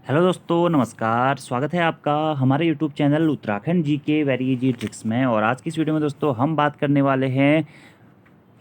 Hello दोस्तों, नमस्कार। स्वागत है आपका हमारे यूट्यूब चैनल उत्तराखंड जी के वेरी इजी ट्रिक्स में। और आज की इस वीडियो में दोस्तों हम बात करने वाले हैं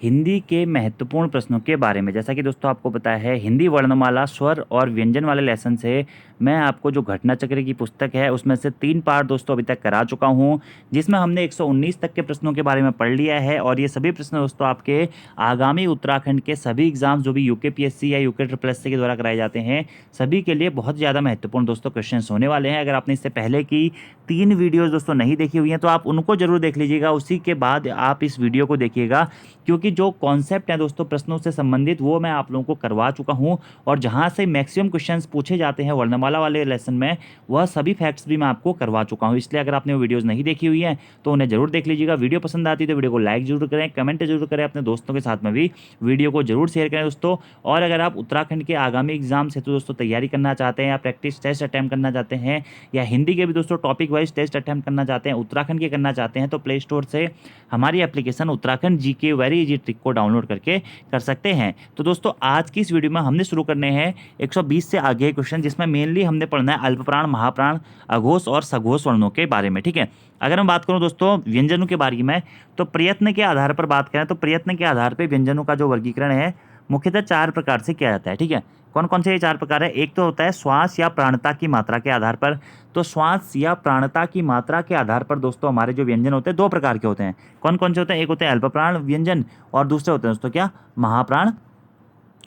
हिंदी के महत्वपूर्ण प्रश्नों के बारे में। जैसा कि दोस्तों आपको पता है, हिंदी वर्णमाला, स्वर और व्यंजन वाले लेसन से मैं आपको जो घटना चक्र की पुस्तक है उसमें से 3 पार्ट दोस्तों अभी तक करा चुका हूं, जिसमें हमने 119 तक के प्रश्नों के बारे में पढ़ लिया है। और ये सभी प्रश्न दोस्तों आपके आगामी उत्तराखंड के सभी एग्जाम जो भी यूके पीएससी या यूके ट्रिपल एससी के द्वारा कराए जाते हैं, सभी के लिए बहुत ज़्यादा महत्वपूर्ण दोस्तों क्वेश्चन होने वाले हैं। अगर आपने इससे पहले की 3 वीडियोज़ दोस्तों नहीं देखी हुई हैं तो आप उनको जरूर देख लीजिएगा, उसी के बाद आप इस वीडियो को देखिएगा, क्योंकि जो कॉन्सेप्ट है दोस्तों प्रश्नों से संबंधित वो मैं आप लोगों को करवा चुका हूं। और जहां से मैक्सिमम क्वेश्चंस पूछे जाते हैं वर्णमाला वाले लेसन में, वह सभी फैक्ट्स भी मैं आपको करवा चुका हूं। इसलिए अगर आपने वो वीडियोस नहीं देखी हुई हैं तो उन्हें जरूर देख लीजिएगा। वीडियो पसंद आती है तो वीडियो को लाइक जरूर करें, कमेंट जरूर करें, अपने दोस्तों के साथ में भी वीडियो को जरूर शेयर करें दोस्तों। और अगर आप उत्तराखंड के आगामी एग्जाम से तो दोस्तों तैयारी करना चाहते हैं, या प्रैक्टिस टेस्ट अटैम्प्ट करना चाहते हैं, या हिंदी के भी दोस्तों टॉपिक वाइज टेस्ट अटैम्प्ट करना चाहते हैं, उत्तराखंड के करना चाहते हैं, तो प्ले स्टोर से हमारी एप्लीकेशन उत्तराखंड जी के वेरी इजी ट्रिक को डाउनलोड करके कर सकते हैं। तो दोस्तों आज की इस वीडियो में हमने शुरू करने हैं 120 से आगे क्वेश्चन, जिसमें मेनली हमने पढ़ना है अल्पप्राण, महाप्राण, अघोष और सघोष वर्णों के बारे में। ठीक है, अगर मैं बात करूं दोस्तों व्यंजनों के बारे में, तो प्रयत्न के आधार पर बात करें तो प्रयत्न के आधार पर व्यंजनों का जो वर्गीकरण है मुख्यतः 4 प्रकार से किया जाता है। ठीक है, कौन कौन से ये 4 प्रकार है? एक तो होता है श्वास या प्राणता की मात्रा के आधार पर। तो श्वास या प्राणता की मात्रा के आधार पर दोस्तों हमारे जो व्यंजन होते हैं 2 प्रकार के होते हैं। कौन कौन से होते हैं? एक होते हैं अल्पप्राण व्यंजन और दूसरे होते हैं दोस्तों क्या? महाप्राण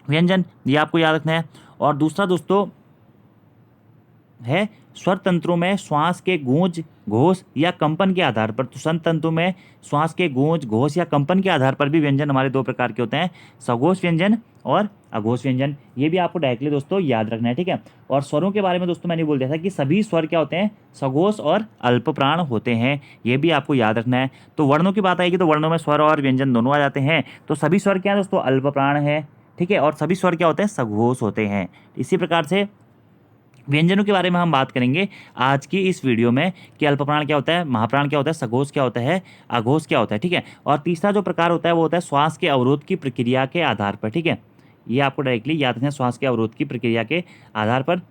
व्यंजन। ये आपको याद रखना है। और दूसरा दोस्तों है स्वर तंत्रों में श्वास के गूंज, घोष या कंपन के आधार पर। तो स्वर तंतु में श्वास के गूंज, घोष या कंपन के आधार पर भी व्यंजन हमारे 2 प्रकार के होते हैं, सघोष व्यंजन और अघोष व्यंजन। ये भी आपको डायरेक्टली दोस्तों याद रखना है। ठीक है, और स्वरों के बारे में दोस्तों मैंने बोल दिया था कि सभी स्वर क्या होते हैं? सघोष और अल्पप्राण होते हैं। ये भी आपको याद रखना है। तो वर्णों की बात आएगी तो वर्णों में स्वर और व्यंजन दोनों आ जाते हैं। तो सभी स्वर क्या है दोस्तों? अल्पप्राण है। ठीक है, और सभी स्वर क्या होते हैं? सघोष होते हैं। इसी प्रकार से व्यंजनों के बारे में हम बात करेंगे आज की इस वीडियो में कि अल्पप्राण क्या होता है, महाप्राण क्या होता है, सघोष क्या होता है, अघोष क्या होता है। ठीक है, और तीसरा जो प्रकार होता है वो होता है श्वास के अवरोध की प्रक्रिया के आधार पर। ठीक है, ये आपको डायरेक्टली याद रखना है, श्वास के अवरोध की प्रक्रिया के आधार पर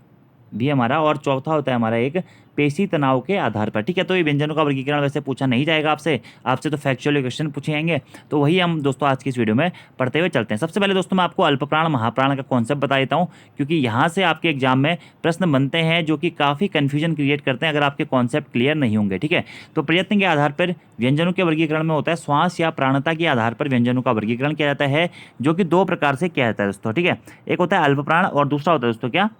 भी हमारा। और चौथा होता है हमारा एक पेशी तनाव के आधार पर। ठीक है, तो ये व्यंजनों का वर्गीकरण वैसे पूछा नहीं जाएगा आपसे आपसे तो फैक्चुअल क्वेश्चन पूछे जाएंगे। तो वही हम दोस्तों आज की इस वीडियो में पढ़ते हुए चलते हैं। सबसे पहले दोस्तों मैं आपको अल्पप्राण महाप्राण का कॉन्सेप्ट बता देता हूँ, क्योंकि यहाँ से आपके एग्जाम में प्रश्न बनते हैं जो कि काफ़ी कन्फ्यूजन क्रिएट करते हैं अगर आपके कॉन्सेप्ट क्लियर नहीं होंगे। ठीक है, तो प्रयत्न के आधार पर व्यंजनों के वर्गीकरण में होता है श्वास या प्राणता के आधार पर व्यंजनों का वर्गीकरण किया जाता है, जो कि 2 प्रकार से किया जाता है दोस्तों। ठीक है, एक होता है अल्पप्राण और दूसरा होता है दोस्तों क्या?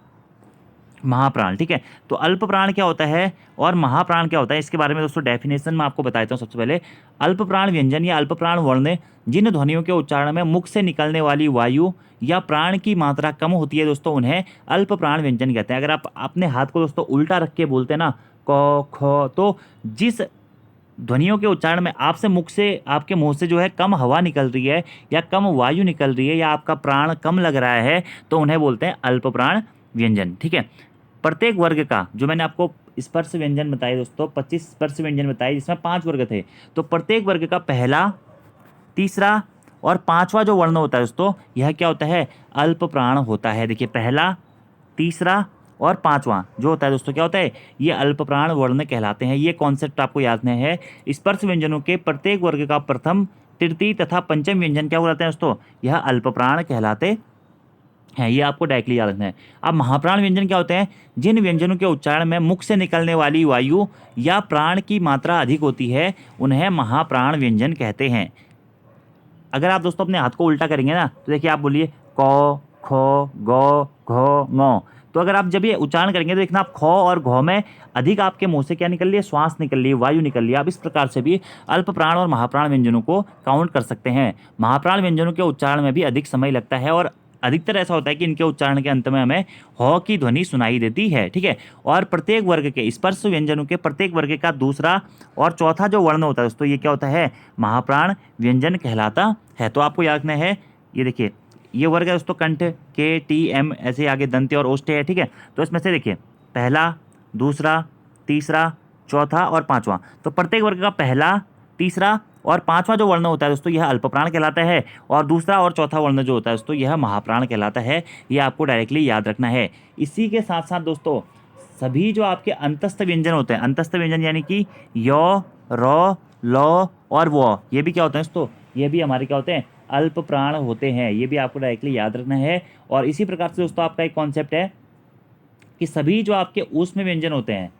महाप्राण। ठीक है, तो अल्प प्राण क्या होता है और महाप्राण क्या होता है, इसके बारे में दोस्तों डेफिनेशन मैं आपको बताता हूँ। सबसे पहले अल्प प्राण व्यंजन या अल्प प्राण वर्ण जिन ध्वनियों के उच्चारण में मुख से निकलने वाली वायु या प्राण की मात्रा कम होती है दोस्तों, उन्हें अल्प प्राण व्यंजन कहते हैं। अगर आप अपने हाथ को दोस्तों उल्टा रख के बोलते हैं ना, क ख, तो जिस ध्वनियों के उच्चारण में आपसे मुख से, आपके मुंह से जो है कम हवा निकल रही है या कम वायु निकल रही है या आपका प्राण कम लग रहा है, तो उन्हें बोलते हैं अल्प प्राण व्यंजन। ठीक है, प्रत्येक वर्ग का जो मैंने आपको स्पर्श व्यंजन बताए दोस्तों, 25 स्पर्श व्यंजन बताए जिसमें 5 वर्ग थे, तो प्रत्येक वर्ग का पहला, तीसरा और 5वां जो वर्ण होता है दोस्तों, यह क्या होता है? अल्प प्राण होता है। देखिए, पहला, तीसरा और 5वां जो होता है दोस्तों क्या होता है? ये अल्प प्राण वर्ण कहलाते हैं। ये कॉन्सेप्ट आपको याद रखना है। स्पर्श व्यंजनों के प्रत्येक वर्ग का प्रथम, तृतीय तथा पंचम व्यंजन क्या कहलाते हैं दोस्तों? यह अल्प प्राण कहलाते हैं। ये आपको डायरेक्टली याद रखना है। अब महाप्राण व्यंजन क्या होते हैं? जिन व्यंजनों के उच्चारण में मुख से निकलने वाली वायु या प्राण की मात्रा अधिक होती है, उन्हें महाप्राण व्यंजन कहते हैं। अगर आप दोस्तों अपने हाथ को उल्टा करेंगे ना, तो देखिए आप बोलिए क, ख, ग, घ, ङ। तो अगर आप जब ये उच्चारण करेंगे तो देखना आप ख और घ में अधिक आपके मुंह से क्या निकल रही है? श्वास निकल रही है, वायु निकल रही है। आप इस प्रकार से भी अल्प प्राण और महाप्राण व्यंजनों को काउंट कर सकते हैं। महाप्राण व्यंजनों के उच्चारण में भी अधिक समय लगता है और अधिकतर ऐसा होता है कि इनके उच्चारण के अंत में हमें ह की ध्वनि सुनाई देती है। ठीक है, और प्रत्येक वर्ग के स्पर्श व्यंजनों के प्रत्येक वर्ग का दूसरा और चौथा जो वर्ण होता है दोस्तों, ये क्या होता है? महाप्राण व्यंजन कहलाता है। तो आपको याद रखना है, ये देखिए ये वर्ग है दोस्तों, कंठ, के, टी, एम, ऐसे आगे दंत्य और ओष्ठ्य है। ठीक है, तो इसमें से देखिए पहला, दूसरा, तीसरा, चौथा और 5वां, तो प्रत्येक वर्ग का पहला, तीसरा और पांचवा जो वर्ण होता है दोस्तों यह अल्पप्राण कहलाता है, और दूसरा और चौथा वर्ण जो होता है दोस्तों यह महाप्राण कहलाता है। ये आपको डायरेक्टली याद रखना है। इसी के साथ साथ दोस्तों सभी जो आपके अंतस्थ व्यंजन होते हैं, अंतस्थ व्यंजन यानी कि य, र, ल और व, ये भी क्या होते हैं दोस्तों, ये भी हमारे क्या होते हैं, अल्प प्राण होते हैं। ये भी आपको डायरेक्टली याद रखना है। और इसी प्रकार से दोस्तों आपका एक कॉन्सेप्ट है कि सभी जो आपके ऊष्म व्यंजन होते हैं,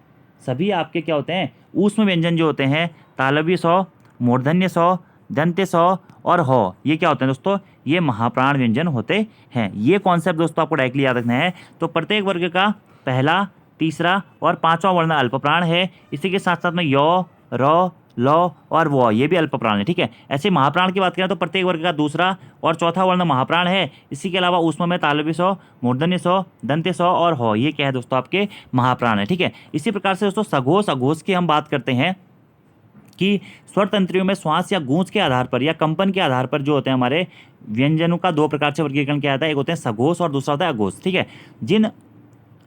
सभी आपके क्या होते हैं, ऊष्म व्यंजन जो होते हैं, तालव्य सौ, मूर्धन्य सौ, दंत्य सौ और ह, ये क्या होते हैं दोस्तों, ये महाप्राण व्यंजन होते हैं। ये कॉन्सेप्ट दोस्तों आपको डायरेक्टली याद रखना है। तो प्रत्येक वर्ग का पहला, तीसरा और पांचवा वर्ण अल्पप्राण है। इसी के साथ साथ में य, र, ल और व, ये भी अल्पप्राण है। ठीक है, ऐसे महाप्राण की बात करें तो प्रत्येक वर्ग का दूसरा और चौथा वर्ण महाप्राण है। इसी के अलावा ऊष्म में तालव्य सौ, मूर्धन्य सौ, दंत्य सौ और ह, ये क्या है दोस्तों, आपके महाप्राण है। ठीक है, इसी प्रकार से दोस्तों सघोष अघोष की हम बात करते हैं कि स्वर तंत्रियों में श्वास या गूंज के आधार पर या कंपन के आधार पर जो होते हैं हमारे व्यंजनों का दो प्रकार से वर्गीकरण किया जाता है। एक होते हैं सघोष और दूसरा होता है अघोष। ठीक है, जिन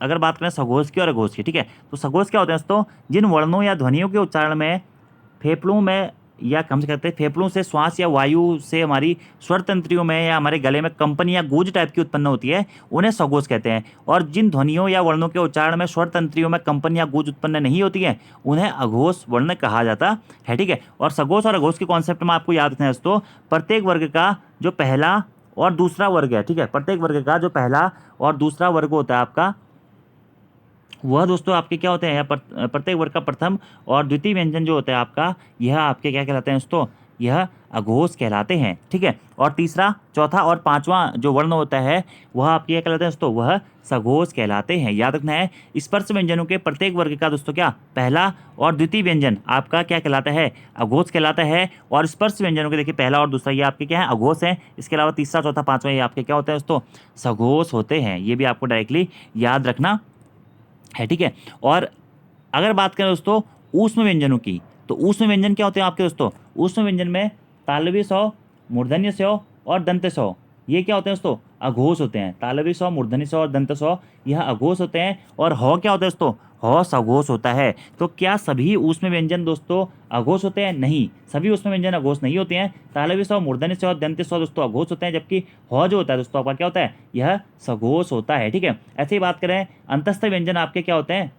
अगर बात करें सघोष की और अघोष की, ठीक है, तो सघोष क्या होते हैं दोस्तों, जिन वर्णों या ध्वनियों के उच्चारण में फेफड़ों में या हम से कहते हैं फेफड़ों से श्वास या वायु से हमारी स्वर तंत्रियों में या हमारे गले में कंपन या गूंज टाइप की उत्पन्न होती है, उन्हें सघोष कहते हैं। और जिन ध्वनियों या वर्णों के उच्चारण में स्वर तंत्रियों में कंपन या गूंज उत्पन्न नहीं होती है, उन्हें अघोष वर्ण कहा जाता है। ठीक है, और सघोष और अघोष के कॉन्सेप्ट में आपको याद रखना है दोस्तों, प्रत्येक वर्ग का जो पहला और दूसरा वर्ग है, ठीक है, प्रत्येक वर्ग का जो पहला और दूसरा वर्ग होता है आपका, वह दोस्तों आपके क्या होते हैं, या प्रत्येक वर्ग का प्रथम और द्वितीय व्यंजन जो होता है आपका, यह आपके क्या कहलाते हैं दोस्तों, यह अघोष कहलाते हैं। ठीक है, और तीसरा, चौथा और पांचवा जो वर्ण होता है वह आपके क्या कहलाते हैं दोस्तों, वह सघोष कहलाते हैं। याद रखना है, स्पर्श व्यंजनों के प्रत्येक वर्ग का दोस्तों क्या पहला और द्वितीय व्यंजन आपका क्या कहलाता है, अघोष कहलाता है। और स्पर्श व्यंजनों के देखिए पहला और दूसरा ये आपके क्या है, अघोष हैं। इसके अलावा तीसरा, चौथा, पांचवा ये आपके क्या होते हैं दोस्तों, सघोष होते हैं। ये भी आपको डायरेक्टली याद रखना है। ठीक है, और अगर बात करें दोस्तों ऊष्म व्यंजनों की, तो ऊष्म व्यंजन क्या होते हैं आपके दोस्तों, ऊष्म व्यंजन में तालव्य सौ, मूर्धन्य सौ और दंत्य सौ, ये क्या होते हैं दोस्तों, अघोष होते हैं। तालव्य सौ, मूर्धन्य सौ और दंत्य सौ यह अघोष होते हैं। और ह क्या होता है दोस्तों, ह सघोष होता है। तो क्या सभी ऊष्म व्यंजन दोस्तों अघोष होते हैं? नहीं, सभी ऊष्म व्यंजन अघोष नहीं होते हैं। तालव्य सौ, मूर्धन्य सौ और दंत्य सौ दोस्तों अघोष होते हैं, जबकि ह जो होता है दोस्तों आपका क्या होता है, यह सघोष होता है। ठीक है, ऐसे ही बात करें अंतस्थ व्यंजन आपके क्या होते हैं,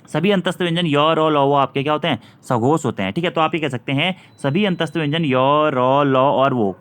सभी अंतस्थ व्यंजन य, र, ल, वो आपके क्या होते हैं, सघोष होते हैं। ठीक है, तो आप ये कह सकते हैं सभी अंतस्थ व्यंजन य, र, ल और वो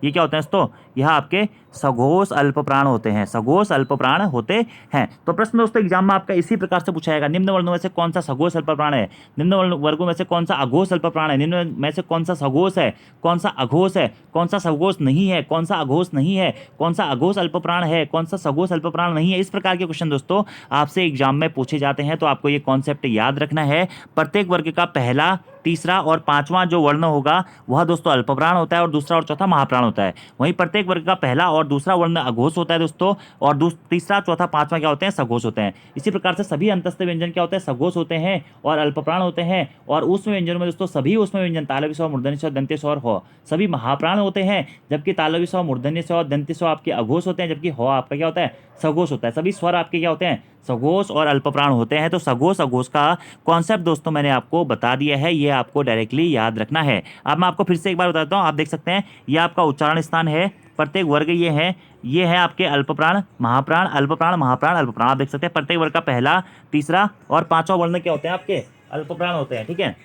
ये क्या होते हैं दोस्तों, यह आपके सघोष अल्पप्राण होते हैं, सघोष अल्पप्राण होते हैं। तो प्रश्न दोस्तों एग्जाम में आपका इसी प्रकार से पूछा जाएगा, निम्न वर्णों में से कौन सा सघोष अल्पप्राण है, निम्न वर्गों में से कौन सा अघोष अल्पप्राण है, निम्न में से कौन सा सघोष है, कौन सा अघोष है, कौन सा सघोष नहीं है, कौन सा अघोष नहीं है, कौन सा अघोष अल्पप्राण है, कौन सा सघोष अल्पप्राण नहीं है। इस प्रकार के क्वेश्चन दोस्तों आपसे एग्जाम में पूछे जाते हैं। तो आपको ये कॉन्सेप्ट याद रखना है, प्रत्येक वर्ग का पहला, तीसरा और पांचवा जो वर्ण होगा वह दोस्तों अल्पप्राण होता है और दूसरा और चौथा महाप्राण होता है। वहीं प्रत्येक वर्ग का पहला और दूसरा वर्ण अघोष होता है दोस्तों, और तीसरा, चौथा, पांचवा क्या होते हैं, सघोष होते हैं। इसी प्रकार से सभी अंतस्थ व्यंजन क्या होते हैं, सघोष होते हैं और अल्पप्राण होते हैं। और ऊष्म व्यंजनों में दोस्तों सभी ऊष्म व्यंजन तालव्य सौ, मूर्धन्य सौ, दंत्य सौ और ह सभी महाप्राण होते हैं, जबकि तालव्य सौ, मूर्धन्य सौ और दंत्य सौ आपके अघोष होते हैं, जबकि ह आपका क्या होता है, सघोष होता है। सभी स्वर आपके क्या होते हैं, सघोष और अल्पप्राण होते हैं। तो सघोष अघोष का कॉन्सेप्ट दोस्तों मैंने आपको बता दिया है, ये आपको डायरेक्टली याद रखना है। अब मैं आपको फिर से एक बार बताता हूँ, आप देख सकते हैं ये आपका उच्चारण स्थान है, प्रत्येक वर्ग ये है आपके अल्पप्राण, महाप्राण, अल्पप्राण, महाप्राण, अल्पप्राण। आप देख सकते हैं प्रत्येक वर्ग का पहला, तीसरा और पांचवा वर्ण क्या होते हैं, आपके अल्पप्राण होते हैं। ठीक है,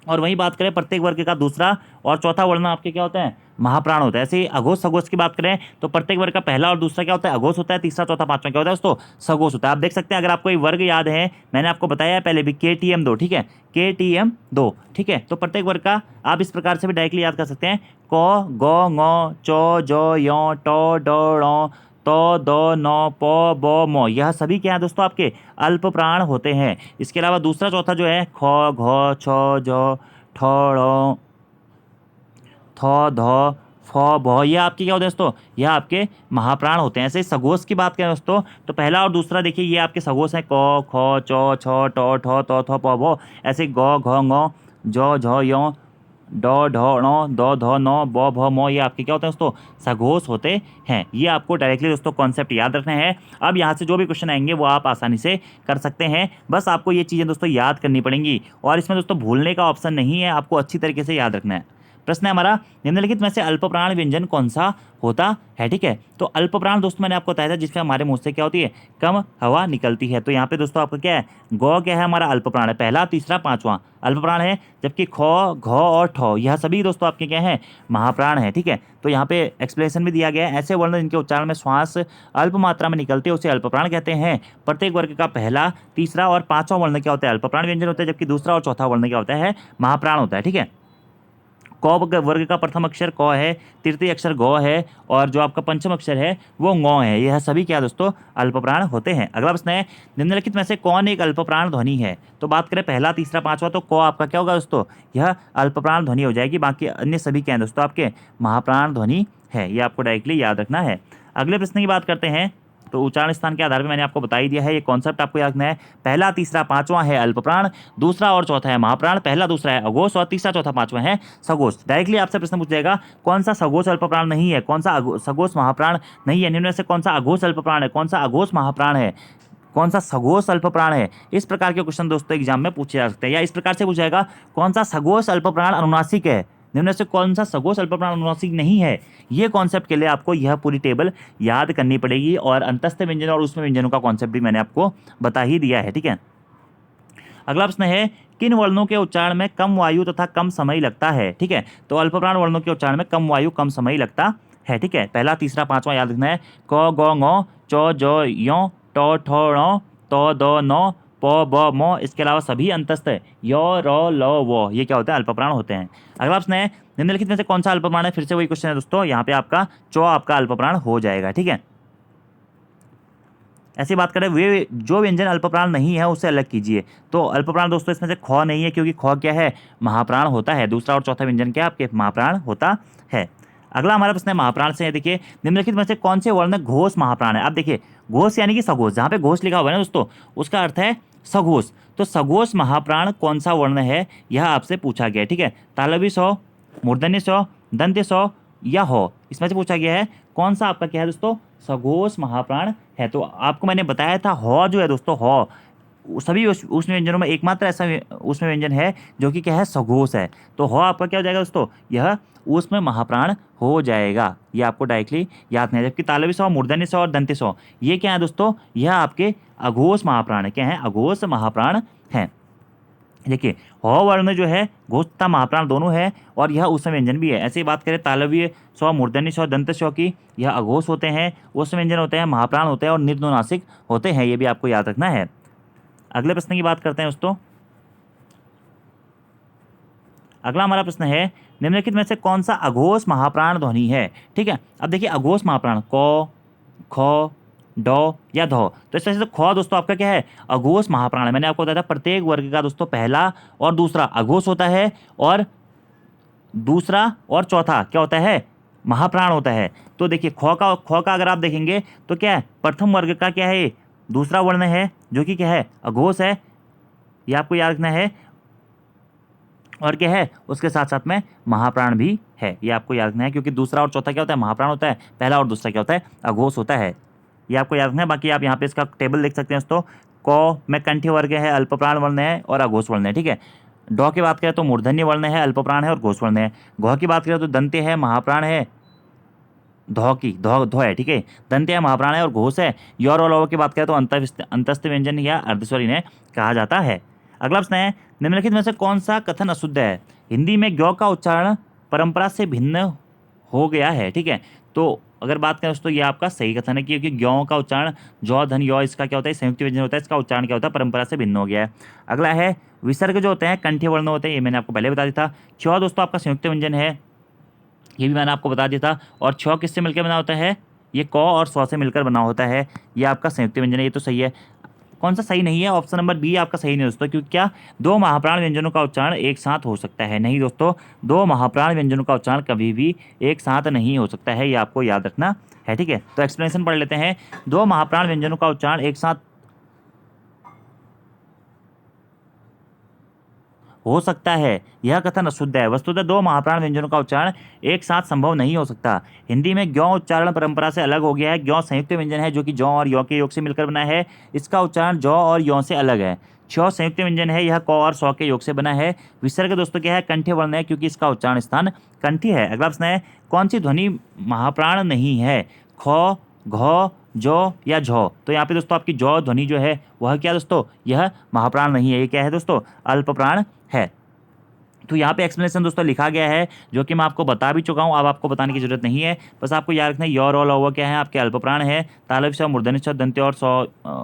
और वहीं बात करें प्रत्येक वर्ग का दूसरा और चौथा वर्ण आपके क्या होते हैं, महाप्राण होता है। ऐसे ही अघोष सघोष की बात करें तो प्रत्येक वर्ग का पहला और दूसरा क्या होता है, अघोष होता है, तीसरा, चौथा, पांचवा क्या होता है दोस्तों, सघोष होता है। आप देख सकते हैं, अगर आपको ये वर्ग याद है, मैंने आपको बताया है पहले भी, KTM 2, ठीक है, KTM 2, ठीक है। तो प्रत्येक वर्ग का आप इस प्रकार से भी डायरेक्टली याद कर सकते हैं, क, ग, ङ, च, ज, य, ट, ड, ण, तो, दो, नौ, प, ब, म, यह सभी क्या है दोस्तों आपके अल्पप्राण होते हैं। इसके अलावा दूसरा, चौथा जो है ख, घ, छ, ज, ठ, ड़, थ, ध, फ, भ, ये आपके क्या होते हैं दोस्तों, यह आपके महाप्राण होते हैं। ऐसे ही सघोष की बात करें दोस्तों तो पहला और दूसरा देखिए ये आपके सघोष हैं, क, ख, च, छ, ट, ठ, त, थ, प, भ। ऐसे ग, घ, ङ, ज, झ, य, डॉ ढौ णौ दो धौ नौ बौ भौ मौ, ये आपके क्या होते हैं दोस्तों, सघोष होते हैं। ये आपको डायरेक्टली दोस्तों कॉन्सेप्ट याद रखना है। अब यहाँ से जो भी क्वेश्चन आएंगे वो आप आसानी से कर सकते हैं। बस आपको ये चीज़ें दोस्तों याद करनी पड़ेंगी और इसमें दोस्तों भूलने का ऑप्शन नहीं है, आपको अच्छी तरीके से याद रखना है। प्रश्न है हमारा, निम्नलिखित में से अल्पप्राण व्यंजन कौन सा होता है। ठीक है, तो अल्पप्राण दोस्तों मैंने आपको बताया था जिसमें हमारे मुंह से क्या होती है, कम हवा निकलती है। तो यहाँ पे दोस्तों आपका क्या है, गौ क्या है, हमारा अल्पप्राण है, पहला तीसरा पांचवा अल्पप्राण है, जबकि खौ घौ और ठौ यह सभी दोस्तों आपके क्या है, महाप्राण है। ठीक है, तो यहाँ पे एक्सप्लेनेशन भी दिया गया है, ऐसे वर्ण जिनके उच्चारण में श्वास अल्प मात्रा में निकलते हैं उसे अल्पप्राण कहते हैं। प्रत्येक वर्ग का पहला तीसरा और पांचवा वर्ण क्या होता है, अल्पप्राण व्यंजन होता है, जबकि दूसरा और चौथा वर्ण क्या होता है, महाप्राण होता है। ठीक है, क वर्ग का प्रथम अक्षर क है, तृतीय अक्षर गौ है और जो आपका पंचम अक्षर है वो ngौ है। यह सभी क्या दोस्तों, अल्पप्राण होते हैं। अगला प्रश्न है, निम्नलिखित में से कौन एक अल्पप्राण ध्वनि है। तो बात करें पहला तीसरा पांचवा, तो क आपका क्या होगा दोस्तों, यह अल्पप्राण ध्वनि हो जाएगी। बाकी अन्य सभी क्या है दोस्तों, आपके महाप्राण ध्वनि है। ये आपको डायरेक्टली याद रखना है। अगले प्रश्न की बात करते हैं, तो उच्चारण स्थान के आधार पर मैंने आपको बता ही दिया है, ये कॉन्सेप्ट आपको याद रखना है। पहला तीसरा पांचवा है अल्पप्राण, दूसरा और चौथा है महाप्राण, पहला दूसरा है अघोष और तीसरा चौथा पांचवा है सघोष। डायरेक्टली आपसे प्रश्न पूछ जाएगा, कौन सा सघोष अल्पप्राण नहीं है, कौन सा सघोष महाप्राण नहीं है, निम्न में से कौन सा अघोष अल्पप्राण है, कौन सा अघोष महाप्राण है, कौन सा सघोष अल्पप्राण है। इस प्रकार के क्वेश्चन दोस्तों एग्जाम में पूछे जा सकते हैं। या इस प्रकार से पूछा जाएगा, कौन सा सघोष अल्पप्राण अनुनासिक है, निम्न से कौन सा सघोष अल्पप्राण अनुनासिक नहीं है। ये कॉन्सेप्ट के लिए आपको यह पूरी टेबल याद करनी पड़ेगी और अंतस्थ व्यंजन और उसमें व्यंजनों का कॉन्सेप्ट भी मैंने आपको बता ही दिया है। ठीक है, अगला प्रश्न है, किन वर्णों के उच्चारण में कम वायु तथा कम समय लगता है। ठीक है, तो अल्पप्राण वर्णों के उच्चारण में कम वायु कम समय लगता है। ठीक है, पहला तीसरा पांचवा याद रखना है, क गौ ngौ चौ जौ यों टौ ठौ णौ तो दो नौ प ब मौ। इसके अलावा सभी अंतस्थ है, यो रो लो वो, ये क्या होते हैं, अल्पप्राण होते हैं। अगला प्रश्न है, निम्नलिखित में से कौन सा अल्पप्राण है। फिर से वही क्वेश्चन है दोस्तों, यहाँ पे आपका चौ आपका अल्पप्राण हो जाएगा। ठीक है, ऐसी बात करें, वे जो व्यंजन अल्पप्राण नहीं है उसे अलग कीजिए। तो अल्पप्राण दोस्तों इसमें से ख नहीं है, क्योंकि ख क्या है, महाप्राण होता है। दूसरा और चौथा व्यंजन क्या आपके, महाप्राण होता है। अगला हमारा प्रश्न है महाप्राण से है। देखिए, निम्नलिखित में से कौन से वर्ण घोष महाप्राण है। अब देखिए, घोष यानी कि सघोष, जहाँ पे घोष लिखा हुआ है ना दोस्तों, उसका अर्थ है सघोष। तो सघोष महाप्राण कौन सा वर्ण है, यह आपसे पूछा गया है। ठीक है, तालव्य सौ, मूर्धन्य सौ, दंत्य सौ या हो, इसमें से पूछा गया है कौन सा आपका क्या है दोस्तों, सघोष महाप्राण है। तो आपको मैंने बताया था, हो जो है दोस्तों, हो सभी उसमें व्यंजनों में एकमात्र ऐसा उसमें व्यंजन है जो कि क्या है, सघोष है। तो हो आपका क्या हो जाएगा दोस्तों, यह उसमें महाप्राण हो जाएगा। ये आपको डायरेक्टली याद नहीं है। जबकि तालव्य सौ, मूर्धन्य सौ और दंत्य सौ ये क्या है दोस्तों, यह आपके अघोष महाप्राण है। क्या है, अघोष महाप्राण है। देखिए, ह वर्ण जो है घोष तथा महाप्राण दोनों है और यह उसमें व्यंजन भी है। ऐसे ही बात करें तालव्य स्व, मूर्धन्य स्व, दंत स्व की, यह अघोष होते हैं, उसमें व्यंजन होते हैं, महाप्राण होते हैं और निर्नुनासिक होते हैं। ये भी आपको याद रखना है। अगले प्रश्न की बात करते हैं दोस्तों। अगला हमारा प्रश्न है, निम्नलिखित में से कौन सा अघोष महाप्राण ध्वनि है। ठीक है, अब देखिए अघोष महाप्राण क, ख, डॉ या धौ। तो इस तरह से ख दोस्तों आपका क्या है, अघोष महाप्राण है। मैंने आपको बताया था प्रत्येक वर्ग का दोस्तों पहला और दूसरा अघोष होता है और दूसरा और चौथा क्या होता है, महाप्राण होता है। तो देखिए ख का अगर आप देखेंगे तो क्या है, प्रथम वर्ग का क्या है, दूसरा वर्ण है जो कि क्या है, अघोष है। यह आपको याद रखना है। और क्या है, उसके साथ साथ में महाप्राण भी है। ये आपको याद रखना है, क्योंकि दूसरा और चौथा क्या होता है, महाप्राण होता है, पहला और दूसरा क्या होता है, अघोष होता है। ये आपको याद रखना है। बाकी आप यहाँ पे इसका टेबल देख सकते हैं दोस्तों। क में कंठ्य वर्ग है, अल्पप्राण वर्ण है और अघोष वर्ण है। ठीक है, डॉ की बात करें तो मूर्धन्य वर्ण है, अल्पप्राण है और घोष वर्ण है। घ की बात करें तो दंत्य है, महाप्राण है, धौ है। ठीक है, दंत्य है, महाप्राण है और घोष है। योर और लव की बात करें तो अंतस्थ व्यंजन या अर्धस्वर इन्हें कहा जाता है। अगला प्रश्न है, निम्नलिखित में से कौन सा कथन अशुद्ध है। हिंदी में ज्ञ का उच्चारण परंपरा से भिन्न हो गया है। ठीक है, तो अगर बात करें दोस्तों, ये आपका सही कथन है, क्योंकि ज्ञों का उच्चारण जौ धन यौ इसका क्या होता है, संयुक्त व्यंजन होता है, इसका उच्चारण क्या होता है, परंपरा से भिन्न हो गया है। अगला है, विसर्ग जो होते हैं कंठ्य वर्ण होते हैं, ये मैंने आपको पहले बता दिया था। छ दोस्तों आपका संयुक्त व्यंजन है, ये भी मैंने आपको बता दिया था। और छ किससे मिलकर बना होता है, ये क और स्व से मिलकर बना होता है। ये आपका संयुक्त व्यंजन है, ये तो सही है। कौन सा सही नहीं है, ऑप्शन नंबर बी आपका सही नहीं दोस्तों, क्योंकि क्या दो महाप्राण व्यंजनों का उच्चारण एक साथ हो सकता है, नहीं दोस्तों, दो महाप्राण व्यंजनों का उच्चारण कभी भी एक साथ नहीं हो सकता है। ये आपको याद रखना है। ठीक है, तो एक्सप्लेनेशन पढ़ लेते हैं। दो महाप्राण व्यंजनों का उच्चारण एक साथ हो सकता है, यह कथन अशुद्ध है। वस्तुतः दो महाप्राण व्यंजनों का उच्चारण एक साथ संभव नहीं हो सकता। हिंदी में ज्ञौ उच्चारण परंपरा से अलग हो गया है। ज्ञौ संयुक्त व्यंजन है जो कि जौ और यौ के योग से मिलकर बना है। इसका उच्चारण जौ और यौ से अलग है। छ संयुक्त व्यंजन है, यह क और सौ के योग से बना है। विसर्ग दोस्तों क्या है, कंठ्य वर्ण है क्योंकि इसका उच्चारण स्थान कंठी है। अगला प्रश्न है, कौन सी ध्वनि महाप्राण नहीं है, ख, घ, जौ या झौ। तो यहाँ पे दोस्तों आपकी जौ ध्वनि जो है वह क्या दोस्तों, यह महाप्राण नहीं है, ये क्या है दोस्तों, अल्प प्राण है। तो यहाँ पे एक्सप्लेनेशन दोस्तों लिखा गया है जो कि मैं आपको बता भी चुका हूँ, अब आपको बताने की जरूरत नहीं है। बस आपको याद रखना है य र ल व क्या है आपके अल्प प्राण है, तालव्य स्व मूर्धन्य स्व दंत्य और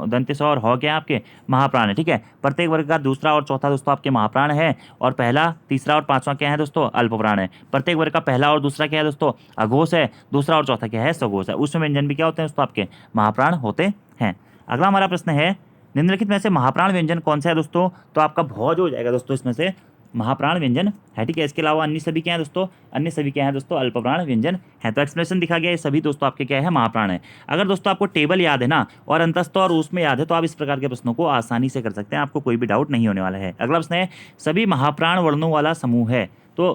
दंत्य स्व और ह क्या है आपके महाप्राण है। ठीक है, प्रत्येक वर्ग का दूसरा और चौथा दोस्तों आपके महाप्राण है, और पहला, तीसरा और पांचवा क्या है दोस्तों, अल्प प्राण है। प्रत्येक वर्ग का पहला और दूसरा क्या है दोस्तों, अघोष है। दूसरा और चौथा क्या है, सघोष है। उसमें व्यंजन भी क्या होते हैं दोस्तों, आपके महाप्राण होते हैं। अगला हमारा प्रश्न है, निम्नलिखित में से महाप्राण व्यंजन कौन सा है दोस्तों। तो आपका भौज हो जाएगा दोस्तों, इसमें से महाप्राण व्यंजन है। ठीक है, इसके अलावा अन्य सभी क्या है दोस्तों, अन्य सभी क्या है दोस्तों, अल्पप्राण व्यंजन है। तो एक्सप्लेनेशन दिखा गया है, सभी दोस्तों आपके क्या है, महाप्राण है। अगर दोस्तों आपको टेबल याद है ना, और अंतस्थ और उसमें याद है, तो आप इस प्रकार के प्रश्नों को आसानी से कर सकते हैं, आपको कोई भी डाउट नहीं होने वाला है। अगला प्रश्न है, सभी महाप्राण वर्णों वाला समूह है, तो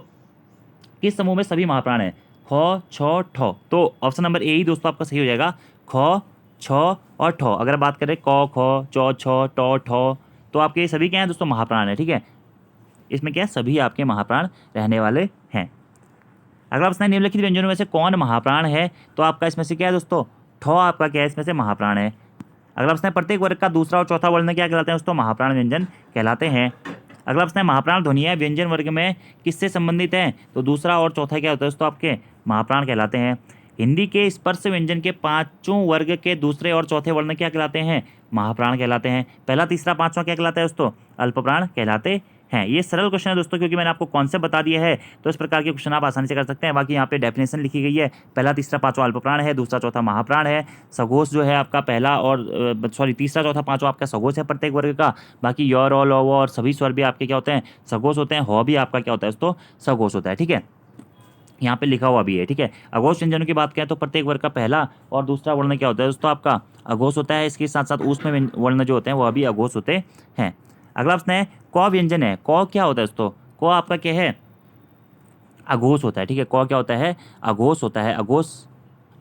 किस समूह में सभी महाप्राण है, ख, छ, ठ। तो ऑप्शन नंबर ए ही दोस्तों आपका सही हो जाएगा, ख, छ और ठ। अगर बात करें क, ख, चौ, छ, ट, ठ, तो आपके ये सभी क्या है दोस्तों, महाप्राण है। ठीक है, इसमें क्या है, सभी आपके महाप्राण रहने वाले हैं। अगला प्रश्न है, निम्नलिखित व्यंजनों में से कौन महाप्राण है। तो आपका इसमें से क्या है दोस्तों, ठ आपका क्या है, इसमें से महाप्राण है। अगला प्रश्न है, प्रत्येक वर्ग का दूसरा और चौथा वर्ण क्या कहलाते हैं दोस्तों, महाप्राण व्यंजन कहलाते हैं। अगला प्रश्न है, महाप्राण ध्वनियाँ व्यंजन वर्ग में किससे संबंधित हैं। तो दूसरा और चौथा क्या होता है दोस्तों, आपके महाप्राण कहलाते हैं। हिंदी के स्पर्श व्यंजन के पांचों वर्ग के दूसरे और चौथे वर्ण क्या कहलाते हैं, महाप्राण कहलाते हैं। पहला, तीसरा, पांचवा क्या कहलाता है दोस्तों, अल्पप्राण कहलाते हैं। ये सरल क्वेश्चन है दोस्तों, क्योंकि मैंने आपको कॉन्सेप्ट बता दिया है, तो इस प्रकार के क्वेश्चन आप आसानी से कर सकते हैं। बाकी यहाँ पे डेफिनेशन लिखी गई है, पहला, तीसरा, पांचवा अल्पप्राण है, दूसरा, चौथा महाप्राण है। सघोष जो है आपका पहला और तीसरा, चौथा, पांचवा आपका सघोष है प्रत्येक वर्ग का। बाकी य, र, ल, व और सभी स्वर भी आपके क्या होते हैं, सघोष होते हैं। ह भी आपका क्या होता है दोस्तों, सघोष होता है। ठीक है, यहाँ पे लिखा हुआ भी है। ठीक है, अघोष व्यंजनों की बात करें तो प्रत्येक वर्ग का पहला और दूसरा वर्ण क्या होता है दोस्तों, आपका अघोष होता है। इसके साथ साथ उसमें वर्ण जो होते हैं वह भी अघोष होते हैं। अगला प्रश्न है, क व्यंजन है, क क्या होता है दोस्तों, क आपका क्या है, अघोष होता है। ठीक है, क क्या होता है, अघोष होता है। अघोष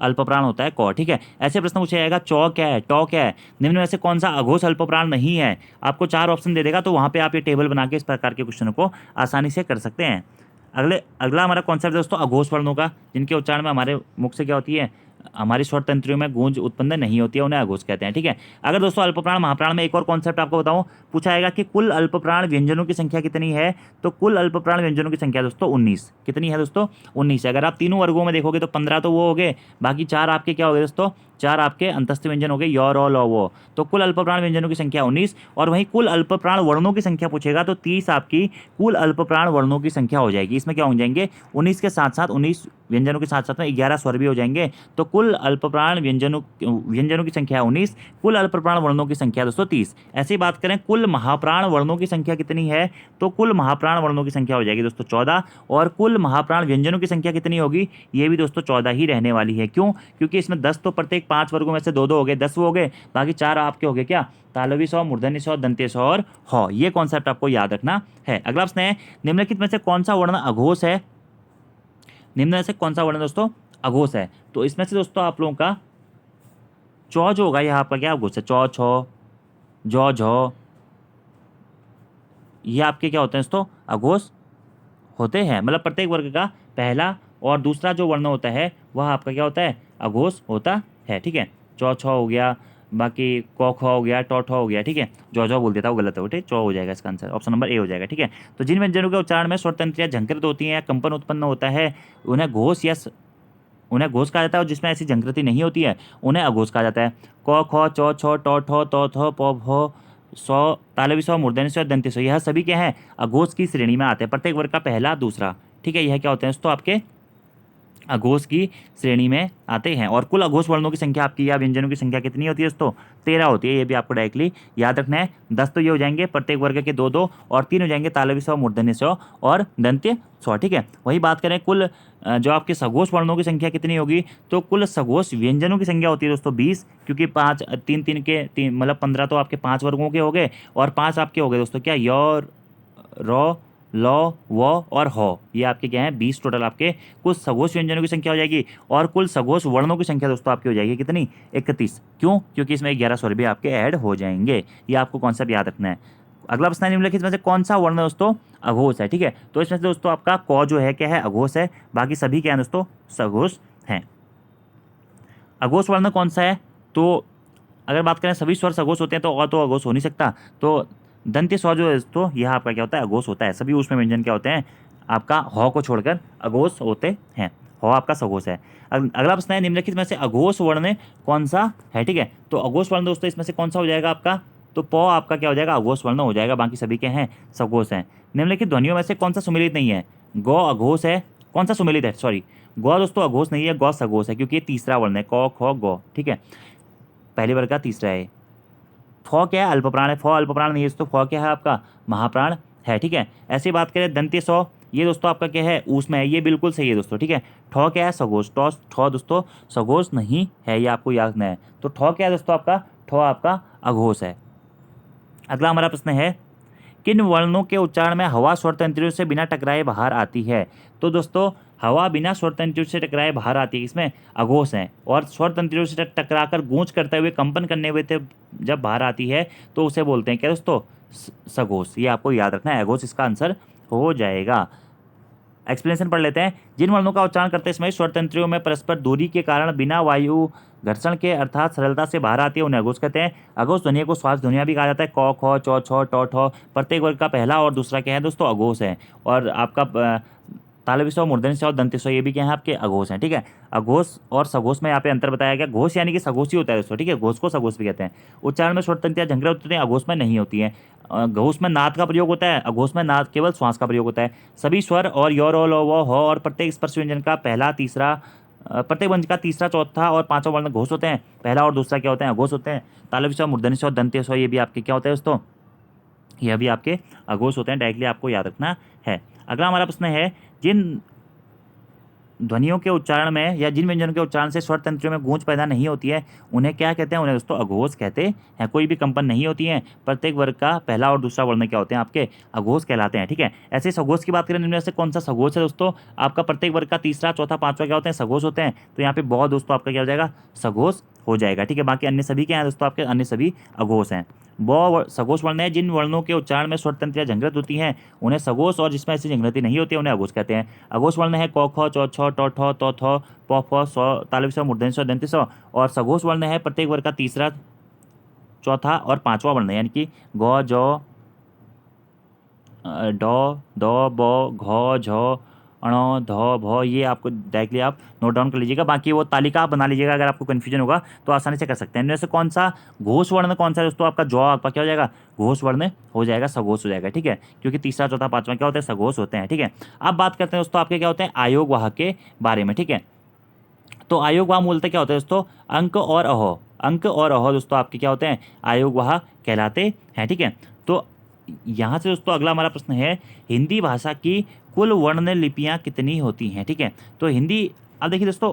अल्पप्राण होता है क। ठीक है, ऐसे प्रश्न पूछा जाएगा, चौ क्या है, टौ क्या है, निम्न में से कौन सा अघोष अल्पप्राण नहीं है। आपको 4 ऑप्शन दे देगा, तो वहाँ पे आप ये टेबल बना के इस प्रकार के क्वेश्चन को आसानी से कर सकते हैं। अगला हमारा कॉन्सेप्ट दोस्तों, अघोष वर्णों का, जिनके उच्चारण में हमारे मुख से क्या होती है, हमारी स्वर तंत्रियों में गूंज उत्पन्न नहीं होती है, उन्हें अघोष कहते हैं। ठीक है, अगर दोस्तों अल्पप्राण महाप्राण में एक और कॉन्सेप्ट आपको बताऊं, पूछा जाएगा कि कुल अल्पप्राण व्यंजनों की संख्या कितनी है। तो कुल अल्पप्राण व्यंजनों की संख्या दोस्तों 19। कितनी है दोस्तों, 19 है। अगर आप तीनों वर्गों में देखोगे तो 15 तो वो हो गए, बाकी 4 आपके क्या हो गए दोस्तों, 4 आपके अंतस्थ व्यंजन हो गए, य, र, ल, व। तो कुल अल्पप्राण व्यंजनों की संख्या 19, और वहीं कुल अल्पप्राण वर्णों की संख्या पूछेगा तो 30 आपकी कुल अल्पप्राण वर्णों की संख्या हो जाएगी। इसमें क्या हो जाएंगे, 19 के साथ साथ 19 व्यंजनों के साथ साथ में 11 स्वर भी हो जाएंगे। तो कुल अल्पप्राण व्यंजनों की संख्या 19, कुल अल्पप्राण वर्णों की संख्या दोस्तों 30। ऐसी बात करें कुल महाप्राण वर्णों की संख्या कितनी है, तो कुल महाप्राण वर्णों की संख्या हो जाएगी दोस्तों 14, और कुल महाप्राण व्यंजनों की संख्या कितनी होगी, ये भी दोस्तों 14 ही रहने वाली है। क्यों, क्योंकि इसमें 10 तो प्रत्येक 5 वर्गों में से 2-2 हो गए, 10 वो हो गए, बाकी 4 आपके हो गए क्या, तालवी सौ, मूर्धन्य सौ, दंत्य सौ और ह। ये कॉन्सेप्ट आपको याद रखना है। अगला प्रश्न है, निम्नलिखित में से कौन सा वर्ण अघोष है। निम्न में से कौन सा वर्ण दोस्तों अघोष है। तो इसमें से दोस्तों आप लोगों का चौ जो होगा, यहाँ आपका क्या अघोष है, चौ, छ, जौ, झौ, ये आपके क्या होते हैं दोस्तों, अघोष होते हैं। मतलब प्रत्येक वर्ग का पहला और दूसरा जो वर्ण होता है वह आपका क्या होता है, अघोष होता है। ठीक है, चौ, छ हो गया, बाकी क, ख हो गया, टौ, ठौ हो गया। ठीक है, जौ, झौ बोल देता हूँ, गलत है, ठीक, चौ हो जाएगा इसका आंसर, ऑप्शन नंबर ए हो जाएगा। ठीक है, तो जिन व्यंजनों के उच्चारण में स्वर तंत्रियाँ झंकृत होती हैं या कंपन उत्पन्न होता है, उन्हें घोष कहा जाता है, और जिसमें ऐसी झंकृति नहीं होती है उन्हें अघोष कहा जाता है। क, ख, चौ, छ, टौ, ठौ, तौ, थौ, पौ, भौ, सौ, तालवी सौ, मूर्धन्य सौ, दंत्य सौ, यह सभी क्या है, अघोष की श्रेणी में आते हैं। प्रत्येक वर्ग का पहला, दूसरा। ठीक है, यह क्या होते हैं दोस्तों, आपके अघोष की श्रेणी में आते हैं। और कुल अघोष वर्णों की संख्या आपकी या व्यंजनों की संख्या कितनी होती है दोस्तों, 13 होती है। ये भी आपको डायरेक्टली याद रखना है। 10 तो ये हो जाएंगे प्रत्येक वर्ग के 2-2, और 3 हो जाएंगे तालवी सौ, मूर्धन्य सौ और दंत्य सौ। ठीक है, वही बात करें कुल जो आपके सघोष वर्णों की संख्या कितनी होगी, तो कुल सघोष व्यंजनों की संख्या होती है दोस्तों 20, क्योंकि 5 3 के 3 मतलब 15 तो आपके 5 वर्गों के हो गए, और 5 आपके हो गए दोस्तों क्या, य, र, लौ, व और हो, ये आपके क्या है 20 टोटल आपके कुल सघोष व्यंजनों की संख्या हो जाएगी। और कुल सघोष वर्णों की संख्या दोस्तों आपकी हो जाएगी कितनी, 31। क्यों, क्योंकि इसमें 11 स्वर भी आपके ऐड हो जाएंगे। ये आपको कॉन्सेप्ट याद रखना है। अगला प्रश्न है, निम्नलिखित में से कौन सा वर्ण दोस्तों अघोष है। ठीक है, तो इसमें से दोस्तों आपका क जो है क्या है अघोष है, बाकी सभी क्या है दोस्तों सघोष हैं। अघोष वर्ण कौन सा है, तो अगर बात करें सभी स्वर सघोष होते हैं तो तो अघोष हो नहीं सकता। तो दंत्य स्वर जो है दोस्तों यह आपका क्या होता है अघोष होता है। सभी ऊष्म व्यंजन क्या होते हैं आपका ह को छोड़कर अघोष होते हैं। ह आपका सघोष है। अगला प्रश्न है, निम्नलिखित में से अघोष वर्ण कौन सा है। ठीक है, तो अघोष वर्ण दोस्तों इसमें से कौन सा हो जाएगा आपका, तो प आपका क्या हो जाएगा अघोष वर्ण हो जाएगा, बाकी सभी के हैं सघोष हैं। निम्नलिखित ध्वनियों में से कौन सा सुमिलित नहीं है, गौ अघोष है, कौन सा सुमिलित है, सॉरी गौ दोस्तों अघोष नहीं है, गौ सघोष है, क्योंकि ये तीसरा वर्ण है, क ख गौ। ठीक है, पहले वर्ग का तीसरा है। फ क्या है अल्पप्राण है, फ अल्पप्राण नहीं है दोस्तों, फ क्या है आपका महाप्राण है। ठीक है, ऐसी बात करें दंत्य सौ, ये दोस्तों आपका क्या है ऊष्म है, ये बिल्कुल सही है दोस्तों। ठीक है, ठ क्या है सघोष, ठ दोस्तों सघोष नहीं है, ये आपको याद रखना है। तो ठ क्या है दोस्तों आपका, ठ आपका अघोष है। अगला हमारा प्रश्न है, किन वर्णों के उच्चारण में हवा स्वर तंत्रियों से बिना टकराए बाहर आती है। तो दोस्तों हवा बिना स्वर तंत्रियों से टकराए बाहर आती है, इसमें अघोष है। और स्वर तंत्रियों से टकराकर गूंज करते हुए कंपन करने हुए जब बाहर आती है तो उसे बोलते हैं क्या दोस्तों सघोष। ये आपको याद रखना है, अघोष इसका आंसर हो जाएगा। एक्सप्लेनेशन पढ़ लेते हैं। जिन वर्णों का उच्चारण करते समय स्वर तंत्रियों में परस्पर दूरी के कारण बिना वायु घर्षण के अर्थात सरलता से बाहर आती है उन्हें अघोष कहते हैं। अघोष ध्वनि को श्वास ध्वनियाँ भी कहा जाता है। क ख चौ छ ट ठ प्रत्येक वर्ग का पहला और दूसरा क्या है दोस्तों अघोष है। और आपका तालव्य स्वर, मूर्धन्य स्वर, दंत्य स्वर, ये भी क्या है आपके अघोष हैं। ठीक है, अघोष और सघोष में यहाँ पे अंतर बताया गया। घोष यानी कि सघोष ही होता है दोस्तों। ठीक है, घोष को सघोष भी कहते हैं। उच्चारण में स्वर तंत्रियाँ झंझरें होती हैं, अघोष में नहीं होती हैं। घोष में नाद का प्रयोग होता है, अघोष में नाद केवल श्वास का प्रयोग होता है। सभी स्वर और यो रो लो वो हो और प्रत्येक स्पर्श व्यंजन का पहला तीसरा प्रत्येक व्यंजन का तीसरा चौथा और पांचवा वर्ण घोष होते हैं। पहला और दूसरा क्या होते हैं अघोष होते हैं। तालव्य स्वर, मूर्धन्य स्वर, दंत्य स्वर, ये भी आपके क्या होते हैं दोस्तों, यह भी आपके अघोष होते हैं। डायरेक्टली आपको याद रखना है। अगला हमारा प्रश्न है, जिन ध्वनियों के उच्चारण में या जिन व्यंजनों के उच्चारण से स्वर तंत्रियों में गूंज पैदा नहीं होती है उन्हें क्या कहते हैं, उन्हें दोस्तों अघोष कहते हैं। कोई भी कंपन नहीं होती है, प्रत्येक वर्ग का पहला और दूसरा वर्ण क्या होते हैं आपके अघोष कहलाते हैं। ठीक है, ऐसे सघोष की बात करें निम्न में से कौन सा सघोष है दोस्तों, आपका प्रत्येक वर्ग का तीसरा चौथा पांचवा क्या होते हैं सघोष होते हैं। तो यहाँ पे बहुत दोस्तों आपका क्या हो जाएगा सघोष हो जाएगा। ठीक है, बाकी अन्य सभी क्या है दोस्तों आपके अन्य सभी अघोष हैं। ब सघोष वर्ण है, जिन वर्णों के उच्चारण में स्वर तंत्रियाँ झंझृत होती हैं उन्हें सघोष, और जिसमें ऐसी झंझृती नहीं होती है उन्हें अघोष कहते हैं। अघोष वर्ण है क ख चौ छ ट ठ त थ प फ स तालव्य स्वर, मूर्धन्य स्वर, दंत्य स्वर। और सघोष वर्ण है प्रत्येक वर्ग का तीसरा चौथा और पांचवा वर्ण, यानी कि ग ज ड द ब घ झ अण ध भ, ये आपको डायरेक्टली आप नोट डाउन कर लीजिएगा। बाकी वो तालिका आप बना लीजिएगा, अगर आपको कन्फ्यूजन होगा तो आसानी से कर सकते हैं। इनमें से कौन सा घोष वर्ण कौन सा है दोस्तों, आपका जौ आपका क्या हो जाएगा घोष वर्ण हो जाएगा, सघोष हो जाएगा। ठीक है, क्योंकि तीसरा चौथा पांचवा क्या होता है सघोष होते हैं। ठीक है, अब बात करते हैं दोस्तों आपके क्या होते हैं आयोग वाह के बारे में। ठीक है, तो आयोग वाह मूलतः क्या होता है दोस्तों अंक और अहो, अंक और अहो दोस्तों आपके क्या होते हैं आयोग वाह कहलाते हैं। ठीक है, तो यहाँ से दोस्तों अगला हमारा प्रश्न है, हिंदी भाषा की कुल वर्ण लिपियाँ कितनी होती हैं। ठीक है, तो हिंदी, अब देखिए दोस्तों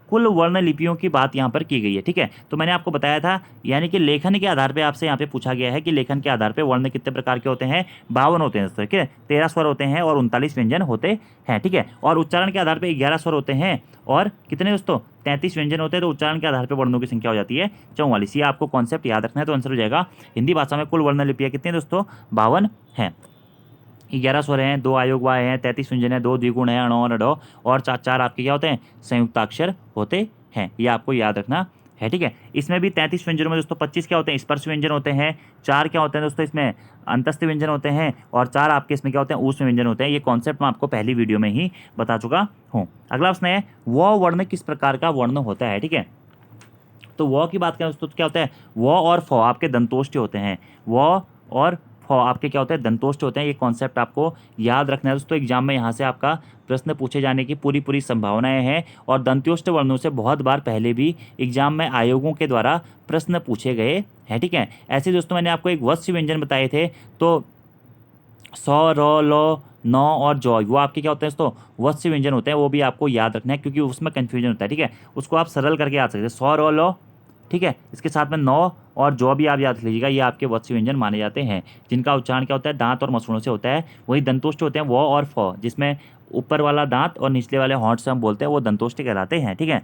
कुल वर्ण लिपियों की बात यहाँ पर की गई है। ठीक है, तो मैंने आपको बताया था, यानी कि लेखन के आधार पे आपसे यहाँ पे पूछा गया है कि लेखन के आधार पे वर्ण कितने प्रकार के होते हैं, 52 होते हैं दोस्तों। ठीक है, 13 स्वर होते हैं और 39 व्यंजन होते हैं। ठीक है, और उच्चारण के आधार पे 11 स्वर होते हैं और कितने दोस्तों 33 व्यंजन होते हैं। तो उच्चारण के आधार पर वर्णों की संख्या हो जाती है 44। ये आपको कॉन्सेप्ट याद रखना है, तो आंसर हो जाएगा हिंदी भाषा में कुल वर्ण लिपियाँ कितनी दोस्तों 52 हैं। 11 स्वर हैं, 2 आयोग वाह हैं, 33 व्यंजन है, 2 द्विगुण है अण और ड, और 4 आपके क्या होते हैं संयुक्ताक्षर होते हैं। ये आपको याद रखना है। ठीक है, इसमें भी 33 व्यंजनों में दोस्तों 25 क्या होते हैं स्पर्श व्यंजन होते हैं, 4 क्या होते हैं दोस्तों इसमें अंतस्थ व्यंजन होते हैं, और 4 आपके इसमें क्या होते हैं ऊष्म व्यंजन होते हैं। ये कॉन्सेप्ट मैं आपको पहली वीडियो में ही बता चुका हूँ। अगला प्रश्न है, व वर्ण किस प्रकार का वर्ण होता है। ठीक है, तो व की बात करें दोस्तों क्या होता है व और फ आपके दंतोष्ठ होते हैं, व और फ आपके क्या होते हैं दंतोष्ठ होते हैं। ये कॉन्सेप्ट आपको याद रखना है दोस्तों, एग्जाम में यहाँ से आपका प्रश्न पूछे जाने की पूरी संभावनाएं हैं। और दंत्योष्ठ वर्णों से बहुत बार पहले भी एग्जाम में आयोगों के द्वारा प्रश्न पूछे गए हैं। ठीक है, ऐसे दोस्तों मैंने आपको एक वत्स्य व्यंजन बताए थे, तो स र ल न और जॉय वो आपके क्या होते हैं दोस्तों वत्स्य व्यंजन होते हैं। वो भी आपको याद रखना है क्योंकि उसमें कन्फ्यूजन होता है। ठीक है, उसको आप सरल करके याद सकते हैं स र ल, ठीक है, इसके साथ में नौ और जौ भी आप याद रख लीजिएगा, ये आपके वत्स्य व्यंजन माने जाते हैं, जिनका उच्चारण क्या होता है, दांत और मसूड़ों से होता है। वही दंतोष्ट होते हैं वो और फ, जिसमें ऊपर वाला दांत और निचले वाले होंठ से हम बोलते हैं, वो दंतोष्ट कहलाते हैं। ठीक है,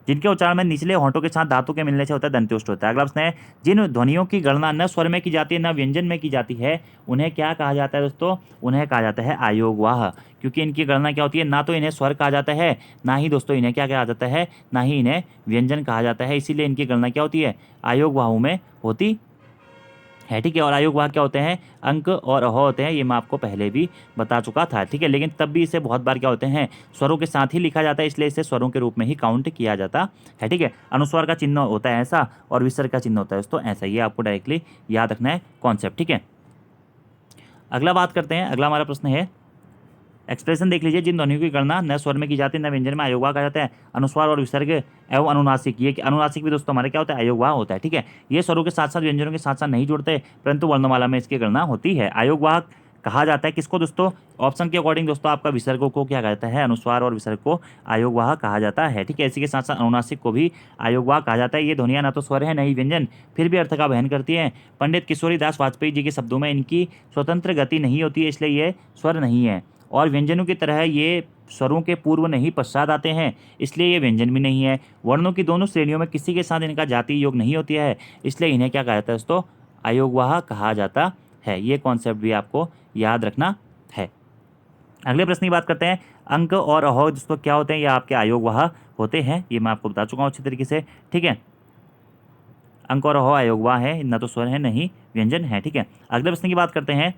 जिनके उच्चारण में निचले होंठों के साथ धातु के मिलने से होता है, दंत्योष्ट होता है। अगला प्रश्न है, जिन ध्वनियों की गणना न स्वर में की जाती है न व्यंजन में की जाती है, उन्हें क्या कहा जाता है दोस्तों, उन्हें कहा जाता है आयोगवाह। क्योंकि इनकी गणना क्या होती है, ना तो इन्हें स्वर कहा जाता है, ना ही दोस्तों इन्हें क्या कहा जाता है, ना ही इन्हें व्यंजन कहा जाता है, इसीलिए इनकी गणना क्या होती है, आयोगवाहों में होती है। ठीक है, और आयोग वाह क्या होते हैं, अंक और अह होते हैं, ये मैं आपको पहले भी बता चुका था। ठीक है, लेकिन तब भी इसे बहुत बार क्या होते हैं, स्वरों के साथ ही लिखा जाता है, इसलिए इसे स्वरों के रूप में ही काउंट किया जाता है। ठीक है, अनुस्वार का चिन्ह होता है ऐसा और विसर्ग का चिन्ह होता है दोस्तों ऐसा, ये आपको डायरेक्टली याद रखना है कॉन्सेप्ट। ठीक है, अगला बात करते हैं, अगला हमारा प्रश्न है, एक्सप्रेशन देख लीजिए, जिन ध्वनियों की गणना न स्वर में की जाती है न व्यंजन में, आयोगवाह कहा जाता है। अनुस्वार और विसर्ग एवं अनुनासिक, ये अनुनासिक भी दोस्तों हमारे क्या होता है, आयोगवाह होता है। ठीक है, ये स्वरों के साथ साथ व्यंजनों के साथ साथ नहीं जुड़ते, परंतु वर्णमाला में इसकी गणना होती है। आयोगवाह कहा जाता है किसको दोस्तों, ऑप्शन के अकॉर्डिंग दोस्तों आपका विसर्गों को क्या कहता है, अनुस्वार और विसर्ग को आयोगवाह कहा जाता है। ठीक है, इसी के साथ साथ अनुनासिक को भी आयोगवाह कहा जाता है। ये ध्वनियाँ ना तो स्वर है नहीं व्यंजन, फिर भी अर्थ का वहन करती हैं। पंडित किशोरीदास वाजपेयी जी के शब्दों में इनकी स्वतंत्र गति नहीं होती है, इसलिए ये स्वर नहीं है। और व्यंजनों की तरह ये स्वरों के पूर्व नहीं पश्चात आते हैं, इसलिए ये व्यंजन भी नहीं है। वर्णों की दोनों श्रेणियों में किसी के साथ इनका जाति योग नहीं होती है, इसलिए इन्हें क्या कहा जाता है दोस्तों, आयोगवाह कहा जाता है। ये कॉन्सेप्ट भी आपको याद रखना है। अगले प्रश्न की बात करते हैं, अंक और अह दोस्तों क्या होते हैं, ये आपके आयोगवाह होते हैं, ये मैं आपको बता चुका हूँ अच्छी तरीके से। ठीक है, अंक और अह आयोगवाह है, न तो स्वर है नहीं व्यंजन है। ठीक है, अगले प्रश्न की बात करते हैं,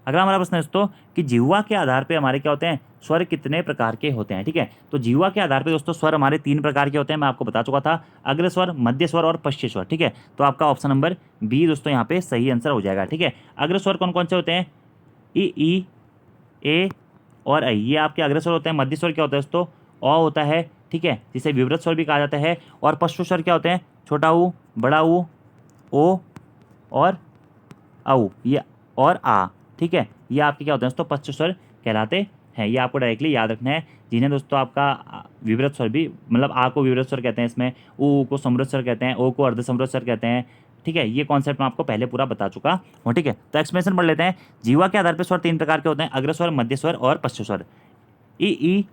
अगला हमारा प्रश्न है दोस्तों कि जिह्वा के आधार पे हमारे क्या होते हैं, स्वर कितने प्रकार के होते हैं। ठीक है, तो जिह्वा के आधार पे दोस्तों स्वर हमारे 3 प्रकार के होते हैं, मैं आपको बता चुका था, अग्र स्वर, मध्य स्वर और पश्च स्वर। ठीक है, तो आपका ऑप्शन नंबर बी दोस्तों यहाँ पे सही आंसर हो जाएगा। ठीक है, अग्र स्वर कौन कौन से होते हैं, ई, ए और ऐ, ये आपके अग्र स्वर होते हैं। मध्य स्वर क्या होता है दोस्तों, अ होता है। ठीक है, जिसे विवृत स्वर भी कहा जाता है। और पश्च स्वर क्या होते हैं, छोटा ऊ, बड़ा ऊ, ओ और औ, ये और आ। ठीक है, ये आपके क्या होते हैं दोस्तों, पश्च स्वर कहलाते हैं। ये आपको डायरेक्टली याद रखना है, जिन्हें दोस्तों आपका विवृत स्वर भी, मतलब आ को विवृत स्वर कहते हैं, इसमें ऊ को समृद्ध स्वर कहते हैं, ओ को अर्ध समृद्ध स्वर कहते हैं। ठीक है, ये कॉन्सेप्ट मैं आपको पहले पूरा बता चुका हूँ। ठीक है, तो एक्सप्लेनेशन पढ़ लेते हैं। जीवा के आधार पर स्वर 3 प्रकार के होते हैं, अग्र स्वर, मध्य स्वर और पश्च स्वर। ई,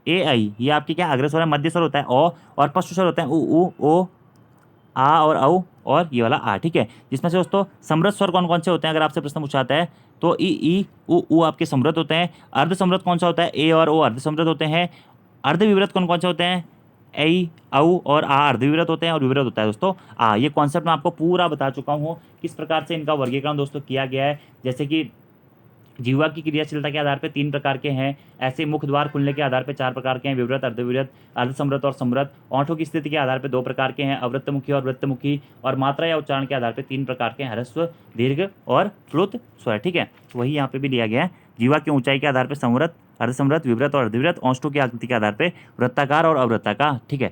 ए, ऐ, ये आपकी क्या अग्र स्वर है, मध्य स्वर होता है ओ, और पश्च स्वर होते हैं ऊ, ओ, आ और औ और ये वाला आ। ठीक है, जिसमें से दोस्तों समृद्ध स्वर कौन कौन से होते हैं, अगर आपसे प्रश्न पूछा जाता है तो ई, ऊ आपके समृद्ध होते हैं। अर्ध समृद्ध कौन सा होता है, ए और ओ अर्ध समृद्ध होते हैं। अर्ध विवृत कौन कौन से होते हैं, ऐ, औ और आ अर्ध विवृत होते हैं, और विवृत होता है दोस्तों आ। ये कॉन्सेप्ट मैं आपको पूरा बता चुका हूँ, किस प्रकार से इनका वर्गीकरण दोस्तों किया गया है। जैसे कि जीवा की क्रियाशीलता के आधार पर 3 प्रकार के हैं, ऐसे मुख द्वार खुलने के आधार पर 4 प्रकार के हैं, विवृत, अर्धविवृत, अर्धसमृद्ध और समृद्ध। ओंठों की स्थिति के आधार पर 2 प्रकार के हैं, अवृत्तमुखी और वृत्तमुखी। और मात्रा या उच्चारण के आधार पर 3 प्रकार के हैं, ह्रस्व, दीर्घ और प्लुत स्वर। ठीक है, वही यहाँ पे भी दिया गया है। जीवा की ऊंचाई के आधार पर समृद्ध, अर्धसमृद्ध, विवृत और अर्धविवृत। ओंठों की आकृति के आधार पर वृत्ताकार और अवृत्ताकार। ठीक है,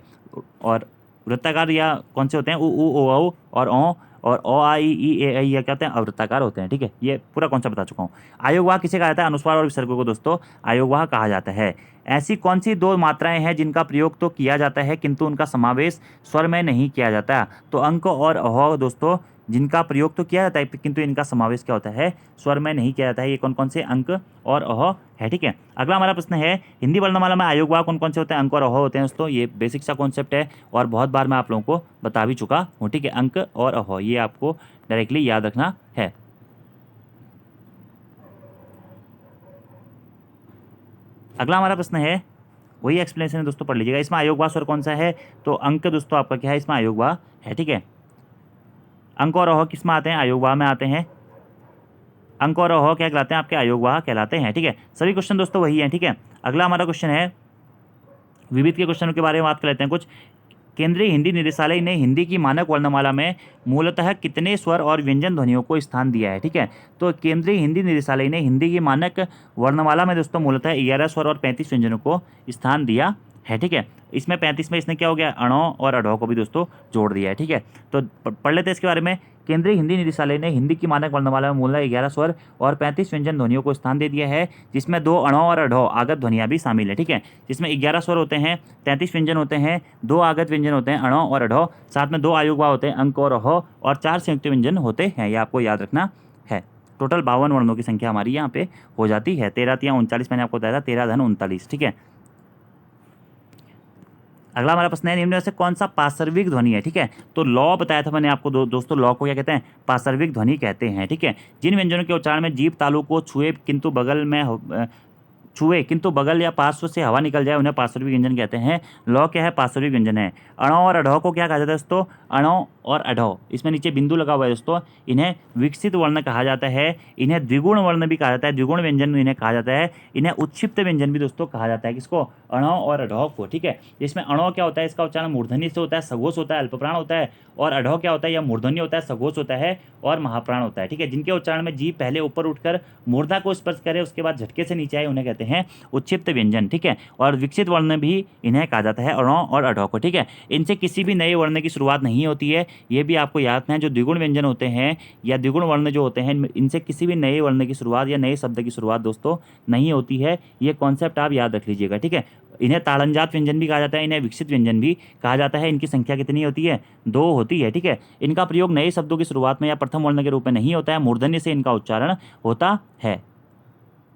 और वृत्ताकार या कौन से होते हैं, ऊ, ओ, और ओ, और ओ, आ, ई, ए, ऐ, ये क्या होते हैं, अवृत्ताकार होते हैं। ठीक है, ये पूरा कॉन्सेप्ट बता चुका हूँ। आयोगवाह किसे कहा जाता है, अनुस्वार और विसर्गों को दोस्तों आयोगवाह कहा जाता है। ऐसी कौन सी 2 मात्राएं हैं जिनका प्रयोग तो किया जाता है किंतु उनका समावेश स्वर में नहीं किया जाता, तो अंक और अह दोस्तों जिनका प्रयोग तो किया जाता है किंतु इनका समावेश क्या होता है, स्वर में नहीं किया जाता है। ये कौन कौन से अंक और अह है। ठीक है, अगला हमारा प्रश्न है, हिंदी वर्णमाला में आयोगवाह कौन कौन से होते हैं, अंक और अह होते हैं दोस्तों। ये बेसिक सा कॉन्सेप्ट है और बहुत बार मैं आप लोगों को बता भी चुका हूँ। ठीक है, अंक और अह ये आपको डायरेक्टली याद रखना है। अगला हमारा प्रश्न है, वही एक्सप्लेनेशन है दोस्तों, पढ़ लीजिएगा। इसमें आयोगवाह स्वर कौन सा है, तो अंक दोस्तों आपका क्या है, इसमें आयोगवाह है। ठीक है, अंक और अह किस में आते हैं, आयोगवाह में आते हैं। अंक और अह क्या कहलाते हैं, आपके आयोगवाह कहलाते हैं। ठीक है, सभी क्वेश्चन दोस्तों वही हैं। ठीक है, अगला हमारा क्वेश्चन है, विविध के क्वेश्चनों के बारे में बात कर लेते हैं कुछ। केंद्रीय हिंदी निदेशालय ने हिंदी की मानक वर्णमाला में मूलतः कितने स्वर और व्यंजन ध्वनियों को स्थान दिया है। ठीक है, तो केंद्रीय हिंदी निदेशालय ने हिंदी की मानक वर्णमाला में दोस्तों मूलतः 11 स्वर और 35 व्यंजनों को स्थान दिया है। ठीक है, इसमें 35 में इसने क्या हो गया, अणों और अढ़ों को भी दोस्तों जोड़ दिया है। ठीक है, तो पढ़ लेते हैं इसके बारे में। केंद्रीय हिंदी निदेशालय ने हिंदी की मानक वर्णमाला में मूलतः 11 स्वर और 35 व्यंजन ध्वनियों को स्थान दे दिया है, जिसमें 2 अणो और अढो आगत ध्वनियाँ भी शामिल है। ठीक है, जिसमें 11 स्वर होते हैं, 33 व्यंजन होते हैं, 2 आगत व्यंजन होते हैं अणो और अढो, साथ में 2 आयुग्वा होते हैं अंक और अहो, और 4 संयुक्त व्यंजन होते हैं। ये आपको याद रखना है। टोटल 52 वर्णों की संख्या हमारी यहाँ पे हो जाती है। 13 तिया 39, मैंने आपको बताया था, 13 धन 39। ठीक है, अगला हमारा प्रश्न है, निम्न में से कौन सा पार्श्विक ध्वनि है। ठीक है, तो लॉ बताया था मैंने आपको दोस्तों, लॉ को क्या कहते हैं, पार्श्विक ध्वनि कहते हैं। ठीक है, जिन व्यंजनों के उच्चारण में जीभ तालु को छुए किंतु बगल या पार्श्व से हवा निकल जाए उन्हें पार्श्विक व्यंजन कहते हैं। लॉ क्या है, पार्श्विक व्यंजन है। अणो और अढो को क्या कहा जाता है दोस्तों, अणो और अढो, इसमें नीचे बिंदु लगा हुआ है दोस्तों, इन्हें विकसित वर्ण कहा जाता है। इन्हें द्विगुण वर्ण भी कहा जाता है, द्विगुण व्यंजन इन्हें कहा जाता है। इन्हें उत्क्षिप्त व्यंजन भी दोस्तों कहा जाता है। किसको, अणो और अढो को। ठीक है, इसमें अणो क्या होता है, इसका उच्चारण मूर्धन्य से होता है, सघोष होता है, अल्पप्राण होता है। और अढो क्या होता है, या मूर्धन्य होता है, सघोष होता है और महाप्राण होता है। ठीक है, जिनके उच्चारण में जीभ पहले ऊपर उठकर मूर्धा को स्पर्श करे, उसके बाद झटके से नीचे आए, उन्हें कहते हैं उत्क्षिप्त व्यंजन। ठीक है, और विकसित वर्ण भी इन्हें कहा जाता है, अणो और अढो को। ठीक है, इनसे किसी भी नए वर्ण की शुरुआत नहीं होती है, ये भी आपको याद है। जो द्विगुण व्यंजन होते हैं या द्विगुण वर्ण जो होते हैं, इनसे किसी भी नए वर्ण की शुरुआत या नए शब्द की शुरुआत दोस्तों नहीं होती है। ये कॉन्सेप्ट आप याद रख लीजिएगा। ठीक है, इन्हें ताड़नजात व्यंजन भी कहा जाता है, इन्हें विकसित व्यंजन भी कहा जाता है। इनकी संख्या कितनी होती है, 2 होती है। ठीक है, इनका प्रयोग नए शब्दों की शुरुआत में या प्रथम वर्ण के रूप में नहीं होता है, मूर्धन्य से इनका उच्चारण होता है।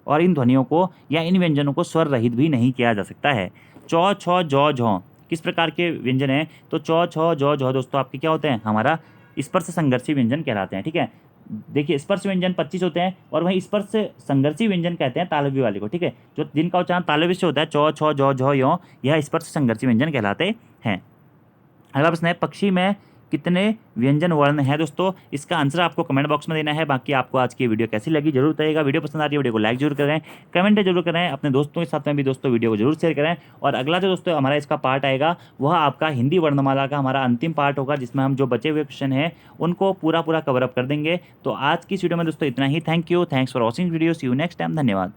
और इन ध्वनियों को या इन व्यंजनों को स्वर रहित भी नहीं किया जा सकता है। चौ छौ जौ झौ किस प्रकार के व्यंजन हैं, तो चौ छौ जौ झौ दोस्तों आपके क्या होते हैं, हमारा स्पर्श संघर्षी व्यंजन कहलाते हैं। ठीक है, देखिए स्पर्श व्यंजन 25 होते हैं और वहीं स्पर्श संघर्षी व्यंजन कहते हैं तालव्य वाले को। ठीक है, जो जिनका उच्चारण तालव्य से होता है, चौ छौ जौ झौ यो, यह स्पर्श संघर्षी व्यंजन कहलाते हैं। अगला प्रश्न है, पक्षी में कितने व्यंजन वर्ण हैं दोस्तों, इसका आंसर आपको कमेंट बॉक्स में देना है। बाकी आपको आज की वीडियो कैसी लगी जरूर बताइएगा। वीडियो पसंद आ रही है, वीडियो को लाइक जरूर करें, कमेंट जरूर करें, अपने दोस्तों के साथ में भी दोस्तों वीडियो को जरूर शेयर करें। और अगला जो दोस्तों हमारा इसका पार्ट आएगा, वह आपका हिंदी वर्णमाला का हमारा अंतिम पार्ट होगा, जिसमें हम जो बचे हुए क्वेश्चन हैं उनको पूरा कवर अप कर देंगे। तो आज की इस वीडियो में दोस्तों इतना ही। Thank you, thanks for watching video, see you next time, धन्यवाद।